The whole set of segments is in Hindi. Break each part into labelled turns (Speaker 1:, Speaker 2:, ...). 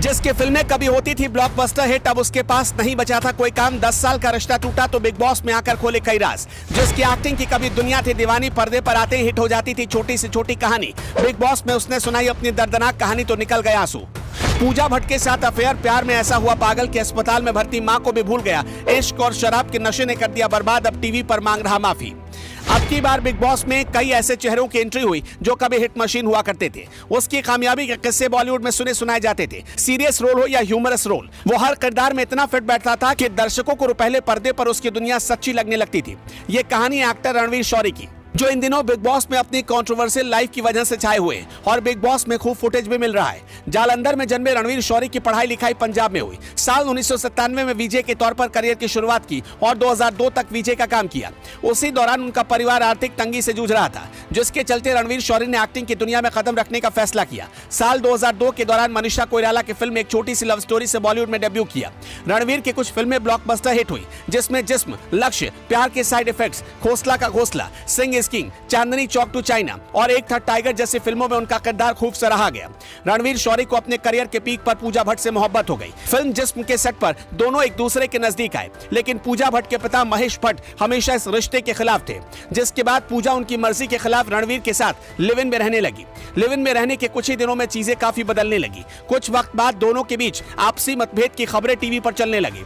Speaker 1: जिसकी फिल्में कभी होती थी ब्लॉकबस्टर हिट, अब उसके पास नहीं बचा था कोई काम। 10 साल का रिश्ता टूटा तो बिग बॉस में आकर खोले कई राज। जिसकी एक्टिंग की कभी दुनिया थी दीवानी, पर्दे पर आते ही हिट हो जाती थी छोटी से छोटी कहानी। बिग बॉस में उसने सुनाई अपनी दर्दनाक कहानी तो निकल गया आंसू। पूजा भट्ट के साथ अफेयर, प्यार में ऐसा हुआ पागल कि अस्पताल में भर्ती मां को भी भूल गया। इश्क और शराब के नशे ने कर दिया बर्बाद, अब टीवी पर मांग रहा माफी। अब की बार बिग बॉस में कई ऐसे चेहरों की एंट्री हुई जो कभी हिट मशीन हुआ करते थे। उसकी कामयाबी के किस्से बॉलीवुड में सुने सुनाए जाते थे। सीरियस रोल हो या ह्यूमरस रोल, वो हर किरदार में इतना फिट बैठता था कि दर्शकों को पहले पर्दे पर उसकी दुनिया सच्ची लगने लगती थी। ये कहानी एक्टर रणवीर शौरी की, जो इन दिनों बिग बॉस में अपनी कंट्रोवर्शियल लाइफ की वजह से छाए हुए हैं और बिग बॉस में खूब फुटेज भी मिल रहा है। जालंधर में जन्मे रणवीर शौरी की पढ़ाई लिखाई पंजाब में हुई। साल 1997 में वीजे के तौर पर करियर की शुरुआत की और 2002 तक वीजे का काम किया। उसी दौरान उनका परिवार आर्थिक तंगी से जूझ रहा था, जिसके चलते रणवीर शौरी ने एक्टिंग की दुनिया में कदम रखने का फैसला किया। साल 2002 के दौरान मनीषा कोइराला की फिल्म एक छोटी सी लव स्टोरी से बॉलीवुड में डेब्यू किया। रणवीर की कुछ फिल्में ब्लॉकबस्टर हिट हुई, जिसमें जिस्म, लक्ष्य, प्यार के side effects, Khosla Ka Ghosla, Singh Is King, Chandni Chowk to China और एक था टाइगर जैसी फिल्मों में उनका किरदार खूब सराहा गया। रणवीर शौरी को अपने करियर के पीक पर पूजा भट्ट से मोहब्बत हो गई। फिल्म जिस्म के सेट पर दोनों एक दूसरे के नजदीक आए, लेकिन पूजा भट्ट के पिता महेश भट्ट हमेशा इस रिश्ते के खिलाफ थे। जिसके बाद पूजा उनकी मर्जी के खिलाफ रणवीर के साथ लिव इन में रहने लगी। लिव इन में रहने के कुछ ही दिनों में चीजें काफी बदलने लगी। कुछ वक्त बाद दोनों के बीच आपसी मतभेद की खबरें टीवी पर चलने लगी।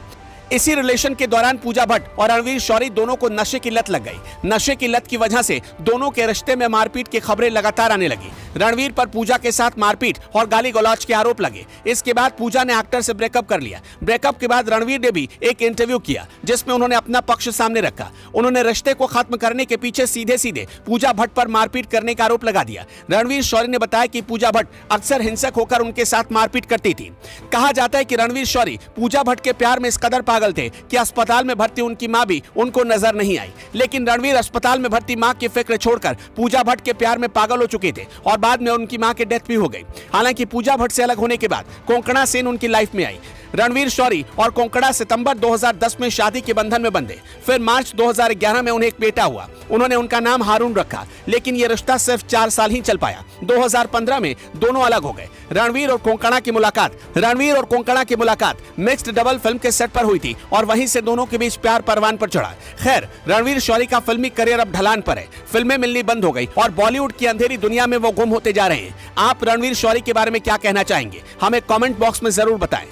Speaker 1: इसी रिलेशन के दौरान पूजा भट्ट और रणवीर शौरी दोनों को नशे की लत लग गई। नशे की लत की वजह से दोनों के रिश्ते में मारपीट की खबरें लगातार आने लगी। रणवीर पर पूजा के साथ मारपीट और गाली गलौज के आरोप लगे। इसके बाद पूजा ने एक्टर से ब्रेकअप कर लिया। ब्रेकअप के बाद रणवीर ने भी एक इंटरव्यू किया, जिसमें उन्होंने अपना पक्ष सामने रखा। उन्होंने रिश्ते को खत्म करने के पीछे सीधे सीधे पूजा भट्ट पर मारपीट करने का आरोप लगा दिया। रणवीर शौरी ने बताया कि पूजा भट्ट अक्सर हिंसक होकर उनके साथ मारपीट करती थी। कहा जाता है कि रणवीर शौरी पूजा भट्ट के प्यार में इस कदर पागल थे कि अस्पताल में भर्ती उनकी मां भी उनको नजर नहीं आई। लेकिन रणवीर अस्पताल में भर्ती मां की फिक्र छोड़कर पूजा भट्ट के प्यार में पागल हो चुके थे और बाद में उनकी मां की डेथ भी हो गई। हालांकि पूजा भट्ट से अलग होने के बाद कोंकणा सेन उनकी लाइफ में आई। रणवीर शौरी और कोंकणा सितंबर 2010 में शादी के बंधन में बंधे। फिर मार्च 2011 में उन्हें एक बेटा हुआ। उन्होंने उनका नाम हारून रखा, लेकिन यह रिश्ता सिर्फ 4 साल ही चल पाया। 2015 में दोनों अलग हो गए। रणवीर और कोंकणा की मुलाकात मिक्स्ड डबल फिल्म के सेट पर हुई थी और वहीं से दोनों के बीच प्यार परवान पर चढ़ा। खैर, रणवीर शौरी का फिल्मी करियर अब ढलान पर है। फिल्में मिलनी बंद हो गई और बॉलीवुड की अंधेरी दुनिया में वो गुम होते जा रहे हैं। आप रणवीर शौरी के बारे में क्या कहना चाहेंगे? हमें कमेंट बॉक्स में जरूर बताएं।